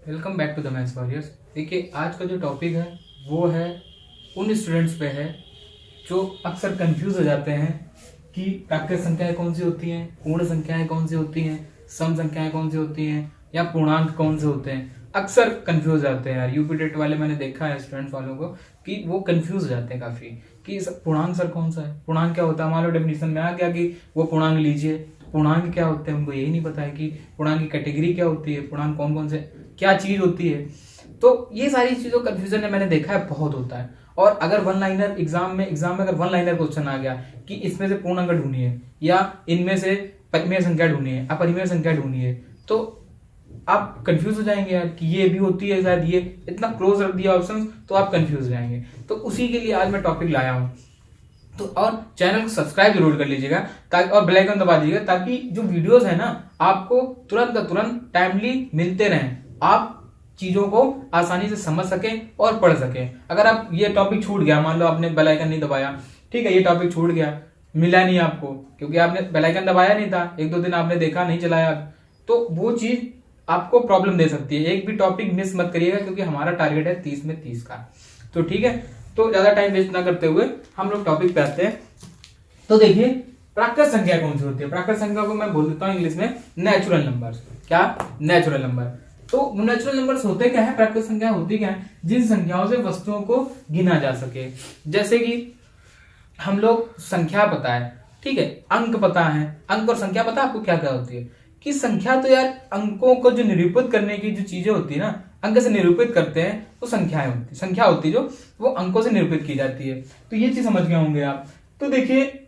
Welcome back to the maths warriors. देखिए, आज का जो टॉपिक है वो है उन स्टूडेंट्स पे है जो अक्सर कंफ्यूज हो जाते हैं कि प्राकृत संख्याएं कौन सी होती हैं, पूर्ण संख्याएं कौन सी होती हैं, सम संख्याएं कौन सी होती हैं या पूर्णांक कौन से होते हैं। अक्सर कंफ्यूज हो जाते हैं यार। यूपी टेट वाले मैंने देखा है स्टूडेंट्स वालों को कि वो कंफ्यूज हो जाते हैं काफी कि पूर्णांक सर कौन सा है, पूर्णांक क्या होता है। मान लो डेफिनेशन में आ गया कि वो पूर्णांक लीजिए, पूर्णांक क्या होते हैं उनको यही नहीं पता है कि पूर्णांक की कैटेगरी क्या होती है, पूर्णांक कौन कौन से क्या चीज होती है। तो ये सारी चीजों कंफ्यूजन है, मैंने देखा है बहुत होता है। और अगर वन लाइनर एग्जाम में अगर वन लाइनर क्वेश्चन आ गया कि इसमें से पूर्णांक ढूंढिए या इनमें से परिमेय संख्या ढूंढिए, अपरिमेय संख्या ढूंढिए, तो आप कंफ्यूज हो जाएंगे यार कि ये भी होती है शायद, ये इतना क्लोज रख दिया ऑप्शंस तो आप कंफ्यूज हो जाएंगे। तो उसी के लिए आज मैं टॉपिक लाया हूं। तो और चैनल को सब्सक्राइब जरूर कर लीजिएगा ताकि और बेल आइकन दबा दीजिएगा ताकि जो वीडियोस है ना आपको तुरंत का तुरंत टाइमली मिलते रहें, आप चीजों को आसानी से समझ सकें और पढ़ सकें। अगर आप ये टॉपिक छूट गया, मान लो आपने बेल आइकन नहीं दबाया, ठीक है, ये टॉपिक छूट गया, मिला नहीं आपको क्योंकि आपने बेल आइकन दबाया नहीं था, एक दो दिन आपने देखा नहीं चलाया, तो वो चीज आपको प्रॉब्लम दे सकती है। एक भी टॉपिक मिस मत करिएगा क्योंकि हमारा टारगेट है 30 में 30 का। तो ठीक है, तो ज्यादा टाइम वेस्ट ना करते हुए हम लोग टॉपिक पे आते हैं। तो देखिए, प्राकृत संख्या कौन सी होती है। प्राकृत संख्या को मैं बोल देता हूँ इंग्लिश में नेचुरल नंबर्स। क्या? Natural number. तो नेचुरल नंबर्स होते क्या है, प्राकृत संख्या होती क्या है, जिन संख्याओं से वस्तुओं को गिना जा सके। जैसे कि हम लोग संख्या पता है, ठीक है, अंक पता है, अंक और संख्या पता है आपको क्या क्या होती है कि संख्या तो यार अंकों को जो निरूपित करने की जो चीजें होती है ना, अंक से निरूपित करते हैं तो संख्याएं होती है, संख्या होती है जो वो अंकों से निरूपित की जाती है। तो ये चीज समझ गए होंगे आप। तो देखिए,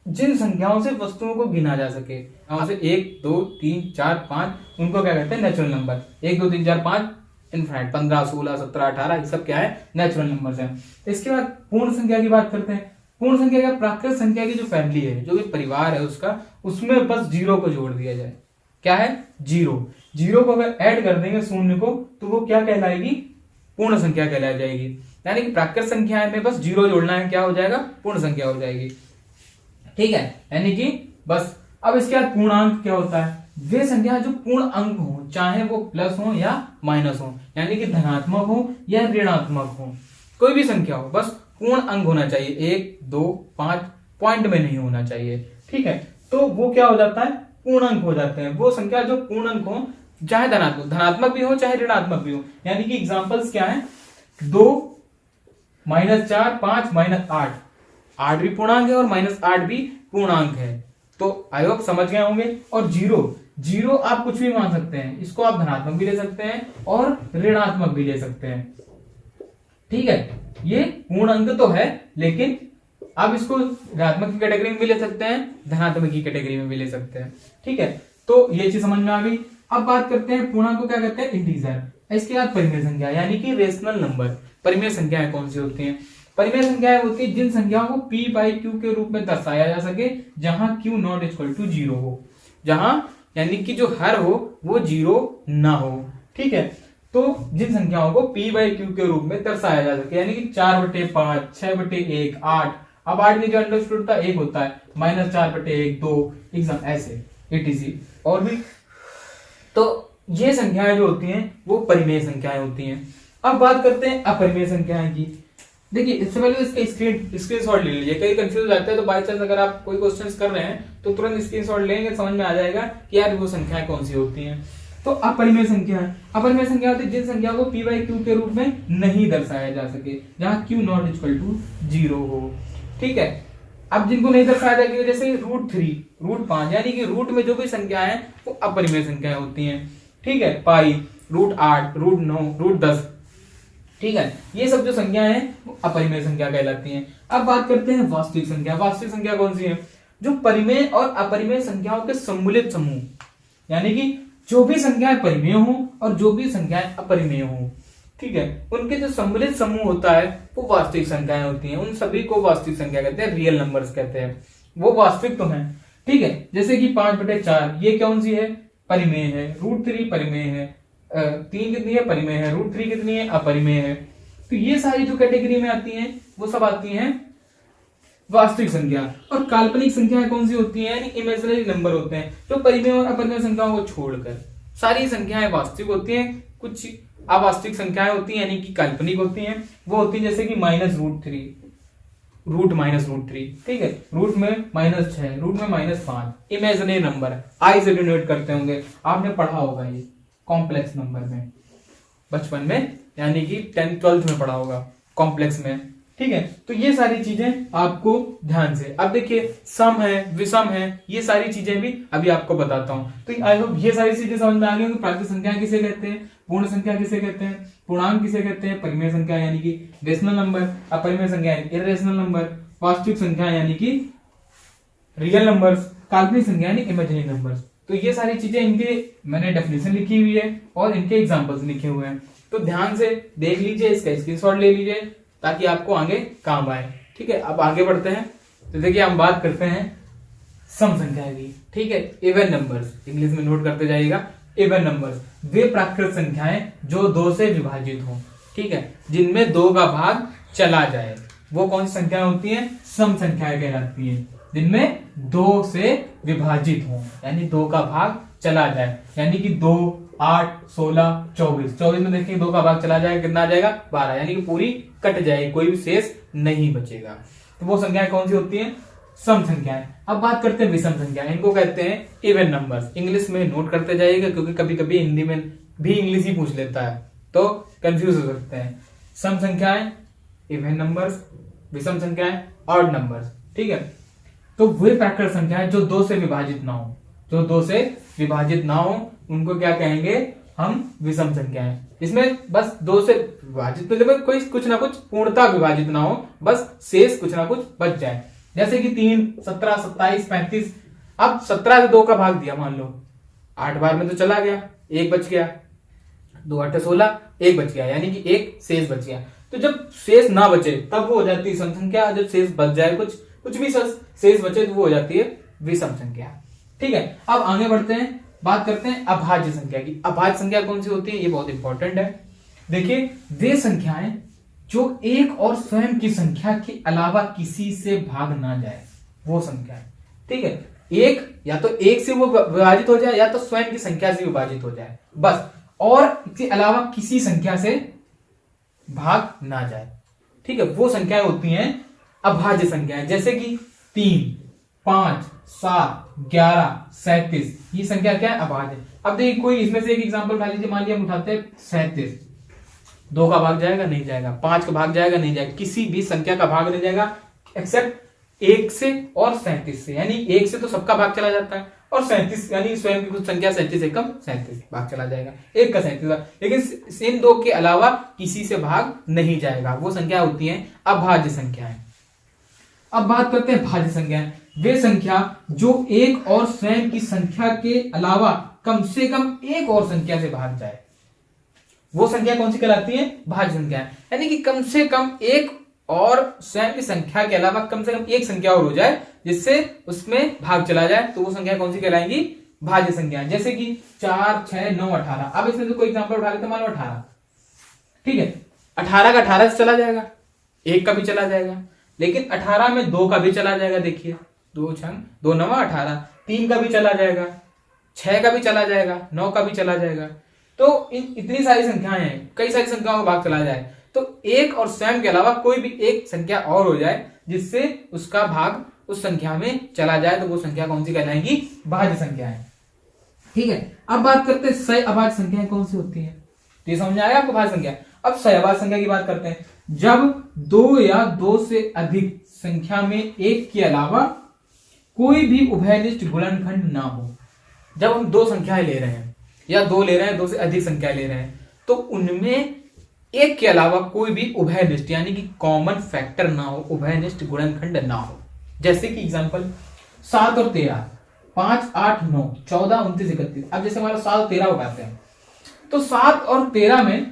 जिन संख्याओं से वस्तुओं को गिना जा सके, से 1 2 3 4 5 उनको क्या कहते हैं, नेचुरल नंबर। 1 2 3 4 5 इनफाइनाइट, 15 16 17 18 ये सब क्या है, नेचुरल नंबर्स हैं। इसके बाद पूर्ण संख्या की बात करते हैं। पूर्ण संख्या क्या, प्राकृत संख्या की जो फैमिली है, जो भी परिवार है उसका, उसमें बस जीरो को जोड़ दिया जाए। क्या है? जीरो। जीरो को अगर ऐड कर देंगे शून्य को तो वो क्या कहलाएगी, पूर्ण संख्या कहलाई जाएगी। यानी कि प्राकृत संख्या में बस जीरो जोड़ना है, क्या हो जाएगा, पूर्ण संख्या हो जाएगी। ठीक है, यानी कि बस। अब इसके बाद पूर्णांक क्या होता है, वे संख्या जो पूर्ण अंक हो, चाहे वो प्लस हो या माइनस हो, यानी कि धनात्मक हो या ऋणात्मक हो, कोई भी संख्या हो, बस पूर्ण अंक होना चाहिए। 1 2 5 पॉइंट में नहीं होना चाहिए। ठीक है, तो वो क्या हो जाता है, पूर्ण अंक हो जाते हैं। वो संख्या जो पूर्ण अंक हो, चाहे धनात्मक भी हो चाहे ऋणात्मक भी हो। यानी कि एग्जांपल्स क्या है, 2 -4 5 -8, 8 भी पूर्णांक है और -8 भी पूर्णांक है। तो आई होप समझ गए होंगे। और जीरो आप कुछ भी मान सकते हैं, इसको आप धनात्मक भी ले सकते हैं और ऋणात्मक भी ले सकते हैं। ठीक है, ये पूर्ण अंक तो है लेकिन आप इसको ऋणात्मक की कैटेगरी में भी ले सकते हैं, धनात्मक की कैटेगरी में भी ले सकते हैं। ठीक है, तो ये चीज समझ में आ गई। अब बात करते हैं पूर्णांक को क्या कहते हैं, इंटीजर। इसके बाद परिमेय संख्या यानी कि रेशनल नंबर। परिमेय संख्याएं कौन सी होती हैं, परिमेय संख्याएं होती है जिन संख्याओं को p/q के रूप में दर्शाया जा सके जहां q नॉट इक्वल टू 0 हो, जहां यानी कि जो हर हो वो 0 ना हो। ठीक है, तो जिन संख्याओं को p/q के रूप में दर्शाया जा सके, यानी कि 4/5 6/1 8, अब 8 में जो अंडरस्टूड था 1 होता है, -4/1 2 एग्जाम ऐसे etc और भी। तो ये संख्याएं जो होती हैं वो परिमेय संख्याएं होती हैं। अब बात करते हैं अपरिमेय संख्याएं की। देखिए, इससे पहले इसका स्क्रीनशॉट ले लीजिए, कई कंफ्यूज जाते हैं। तो बाई चांस अगर आप कोई क्वेश्चंस कर रहे हैं तो तुरंत स्क्रीनशॉट लेंगे, समझ में आ जाएगा कि यार वो संख्याएं कौन सी होती हैं। तो अपरिमेय संख्या है, अपरिमेय संख्या होती है जिन संख्या को p/q के रूप में नहीं दर्शाया जा सके, जहां q नॉट इक्वल टू 0 हो। ठीक है, अब जिनको नहीं दर्शाया जाएगा, जैसे √3 √5, यानी कि रूट में जो भी संख्या है वो अपरिमेय संख्याएं होती हैं। ठीक है, पाई √8 √9 √10, ठीक है, ये सब जो संख्याएं हैं वो अपरिमेय संख्या कहलाती हैं। अब बात करते हैं वास्तविक संख्या। वास्तविक संख्या कौन सी है, जो परिमेय और अपरिमेय संख्याओं के सम्मिलित समूह, यानी कि जो भी संख्याएं परिमेय हो और जो भी संख्याएं अपरिमेय हो, ठीक है, उनके जो सम्मिलित समूह होता है वो वास्तविक संख्याएं होती हैं। उन सभी को वास्तविक संख्या कहते हैं, रियल नंबर्स कहते हैं। वो वास्तविक तो हैं। ठीक है, जैसे कि 5/4 ये कौन सी है, परिमेय है। √3 परिमेय है, 3 कितनी है, परिमेय है। √3 कितनी है, अपरिमेय है। तो ये सारी जो कैटेगरी में आती हैं वो सब आती हैं वास्तविक संख्या। और काल्पनिक संख्याएं कौन सी होती हैं, यानी इमेजिनरी नंबर होते हैं, जो परिमेय और अपरिमेय संख्याओं को छोड़कर सारी संख्याएं वास्तविक होती हैं। कुछ अवास्तविक संख्याएं होती हैं यानी कि काल्पनिक होती हैं, वो होती है जैसे कि -√3, रूट -√3, ठीक है, रूट में -6, रूट में -5, इमेजिनरी नंबर है, आई से डिनोट करते होंगे, आपने पढ़ा होगा ये कॉम्प्लेक्स नंबर में बचपन में, यानी कि 10th 12th में पढ़ा होगा कॉम्प्लेक्स में, ठीक है। तो ये सारी चीजें आपको ध्यान से, अब देखिए सम है, विषम है, ये सारी चीजें भी अभी आपको बताता हूं। तो आई होप ये सारी चीजें समझ में आ गई होंगी। प्राकृतिक संख्या किसे कहते हैं, पूर्ण संख्या किसे कहते हैं, पूर्णांक किसे कहते हैं, परिमेय संख्या यानी कि रेशनल नंबर, अपरिमेय संख्या यानी इररेशनल नंबर, वास्तविक संख्या यानी कि रियल नंबर्स, काल्पनिक संख्या यानी इमेजिनरी नंबर्स। तो ये सारी चीजें इनके मैंने डेफिनेशन लिखी हुई है और इनके एग्जांपल्स लिखे हुए हैं, तो ध्यान से देख लीजिए, इसका स्क्रीनशॉट ले लीजिए ताकि आपको आगे काम आए, ठीक है। अब आगे बढ़ते हैं, तो देखिए हम बात करते हैं सम संख्या की, ठीक है, इवन नंबर्स, इंग्लिश में नोट करते जाइएगा। इवन नंबर्स वे प्राकृत संख्याएं जो 2 से विभाजित हों, ठीक है, जिनमें 2 का भाग चला जाए, वो कौन सी संख्याएं होती हैं, सम संख्याएं कहलाती हैं, जिनमें 2 से विभाजित हों, यानी 2 का भाग चला जाए, यानी कि 2, 8, 16, 24 में देखिए 2 का भाग चला जाएगा, कितना आ जाएगा 12, यानी कि पूरी कट जाएगी, कोई भी शेष नहीं बचेगा। तो वो संख्याएं कौन सी होती हैं, सम संख्याएं। अब बात करते हैं विषम संख्याएं, इनको कहते हैं इवन नंबर्स, इंग्लिश में नोट करते जाइएगा क्योंकि कभी कभी हिंदी में भी इंग्लिश ही पूछ लेता है तो कंफ्यूज हो सकते हैं। सम संख्याएं इवन नंबर्स, विषम संख्याएं ऑड नंबर्स, ठीक है। तो वे प्राकृत संख्याएं जो 2 से विभाजित ना हो, जो 2 से विभाजित ना हो, उनको क्या कहेंगे हम, विषम संख्याएं। इसमें बस 2 से विभाजित मतलब कोई कुछ ना कुछ पूर्णता विभाजित ना हो, बस शेष कुछ ना कुछ बच जाए, जैसे कि 3, 17, 27, 35। अब 17 से 2 का भाग दिया, मान लो 8 बार में तो चला गया, 1 बच गया, 2 8 16, 1 बच गया, यानी कि 1 शेष बच गया। तो जब शेष ना बचे तब वो हो जाती है सम संख्या, जब शेष बच जाए, कुछ भी शेष बचे तो वो हो जाती है विषम संख्या, ठीक है। अब आगे बढ़ते हैं, बात करते हैं अभाज्य संख्या की। अभाज्य संख्या कौन सी होती है, ये बहुत इंपॉर्टेंट है। देखिए वे संख्याएं जो एक और स्वयं की संख्या के अलावा किसी से भाग ना जाए, वो संख्या है, ठीक है। एक या तो एक से वो विभाजित हो जाए या तो स्वयं की संख्या से विभाजित हो जाए, बस, और इसके अलावा किसी संख्या से भाग ना जाए, ठीक है, वो संख्याएं होती हैं अभाज्य संख्याएं, जैसे कि 3, 5, 7, 11, 37, ये संख्या क्या है, अभाज्य। अब देखिए कोई इसमें से एक एग्जांपल उठा लीजिए, मान लिया हम उठाते हैं 37, 2 का भाग जाएगा नहीं जाएगा, 5 का भाग जाएगा नहीं जाएगा, किसी भी संख्या का भाग नहीं जाएगा एक्सेप्ट 1 से और 37 से, यानी 1 से तो सबका भाग चला जाता है और 37 यानी स्वयं की कुछ संख्या 37 से कम 37 भाग चला जाएगा, 1 का 37, लेकिन इन 2 के अलावा किसी से भाग नहीं जाएगा, वो संख्या होती है अभाज्य संख्याएं। अब बात करते हैं भाज्य संख्याएं, वे संख्या जो एक और स्वयं की संख्या के अलावा कम से कम एक और संख्या से भाग जाए, वो संख्या कौन सी कहलाती है, भाज्य संख्या, यानी कि कम से कम एक और स्वयं की संख्या के अलावा कम से कम एक संख्या और हो जाए जिससे उसमें भाग चला जाए, तो वो संख्या कौन सी कहलाएंगी, भाज्य संख्या। जैसे कि 4, 6, 9, 18। अब इसमें से कोई एग्जांपल उठा लेते, मान लो 18, ठीक है, 18 का 18 से चला जाएगा, 1 का भी चला जाएगा, लेकिन 18 में 2 का भी चला जाएगा, देखिए 2 छंग 2 9 18, 3 का भी चला जाएगा, 6 का भी चला जाएगा, 9 का भी चला जाएगा। तो इतनी सारी संख्याएं हैं, कई सारी संख्याओं का भाग चला जाए, तो एक और स्वयं के अलावा कोई भी एक संख्या और हो जाए जिससे उसका भाग उस संख्या में चला जाए, तो वो संख्या कौन सी कहलाएंगी, भाज्य संख्याएं, ठीक है। अब बात करते हैं सह अभाज्य संख्याएं कौन सी होती है, तो ये समझ में आया आपको भाज्य संख्या। अब सह अभाज्य संख्या की बात करते हैं, जब 2 या 2 से अधिक संख्या में एक के अलावा कोई भी उभयनिष्ठ गुणनखंड ना हो। जब हम 2 संख्याएं ले रहे हैं या 2 ले रहे हैं, 2 से अधिक संख्या ले रहे हैं, तो उनमें एक के अलावा कोई भी उभयनिष्ठ यानी कि कॉमन फैक्टर ना हो, उभयनिष्ठ गुणनखंड ना हो। जैसे कि एग्जांपल 7 और 13, 5, 8, 9, 14, 29, 31। अब जैसे हमारा 7 और 13 उठाते हैं, तो 7 और 13 में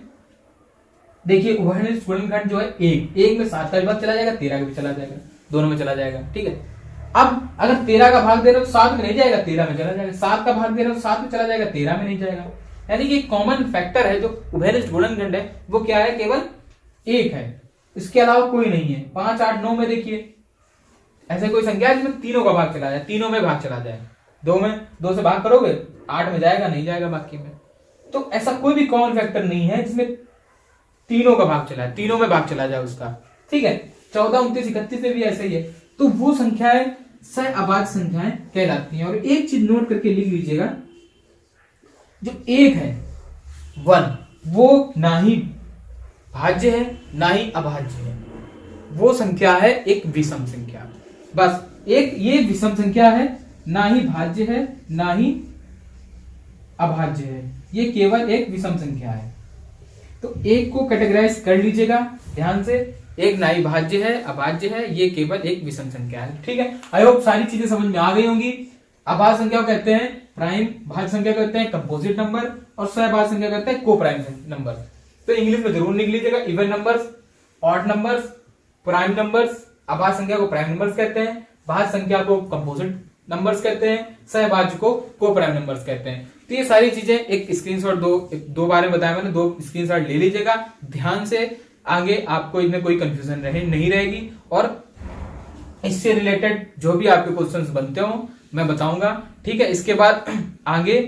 देखिए उभयनिष्ठ गुणनखंड जो है एक में 7 का भी भाग चला जाएगा, 13 का भी चला जाएगा, दोनों में चला जाएगा, ठीक है। अब अगर 13 का भाग दे रहे हो तो 7 में नहीं जाएगा, 13 में चला जाएगा, 7 का भाग दे रहे हो तो 7 में चला जाएगा, 13 में नहीं जाएगा। यानी कि कॉमन फैक्टर है जो उभयनिष्ठ गुणनखंड है वो क्या है, केवल 1 है, इसके अलावा कोई नहीं है। 5, 8, 9 में देखिए ऐसे कोई संख्या है जिसमें तीनों का भाग चला जाए, तीनों में भाग चला जाए, 2 में 2 से भाग करोगे 8 में जाएगा, नहीं जाएगा बाकी में। तो ऐसा कोई भी कॉमन फैक्टर नहीं है जिसमें तीनों का भाग चला है, तीनों में भाग चला जाए उसका। ठीक है, 14, 29, 31 में भी ऐसा ही है। तो वो संख्याएं सहअभाज्य संख्याएं कहलाती हैं। और एक चीज नोट करके लिख लीजिएगा, जो एक है 1, वो ना ही भाज्य है ना ही अभाज्य है, वो संख्या है एक विषम संख्या। बस एक ये विषम संख्या है, ना ही भाज्य है ना ही अभाज्य है, ये केवल एक विषम संख्या है। तो एक को कैटेगराइज कर लीजिएगा ध्यान से, एक ना ही भाज्य है अभाज्य है, ये केवल एक विषम संख्या है। ठीक है, आई होप सारी चीजें समझ में आ गई होंगी। अभाज्य संख्या को कहते हैं प्राइम, भाज्य संख्या को कहते हैं कंपोजिट नंबर, और सहभाज्य संख्या कहते हैं को प्राइम नंबर। तो इंग्लिश में जरूर लिख लीजिएगा, even numbers, odd numbers, prime numbers. अभाज्य संख्या को प्राइम नंबर्स कहते हैं, भाज्य संख्या को कंपोजिट नंबर्स कहते हैं, सहभाज्य को को प्राइम नंबर्स कहते हैं। तो ये सारी चीजें एक स्क्रीनशॉट दो बारे में बताया मैंने, 2 स्क्रीनशॉट ले लीजिएगा ध्यान से, आगे आपको इनमें कोई कंफ्यूजन नहीं रहेगी। और इससे रिलेटेड जो भी आपके क्वेश्चंस बनते हो मैं बताऊंगा। ठीक है, इसके बाद आगे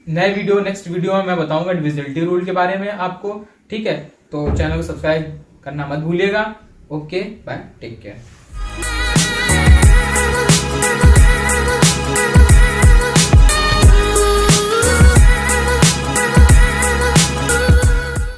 नेक्स्ट वीडियो में मैं बताऊंगा डिविजिबिलिटी रूल के बारे में आपको। ठीक है, तो चैनल को सब्सक्राइब करना मत भूलिएगा। Okay bye, take care.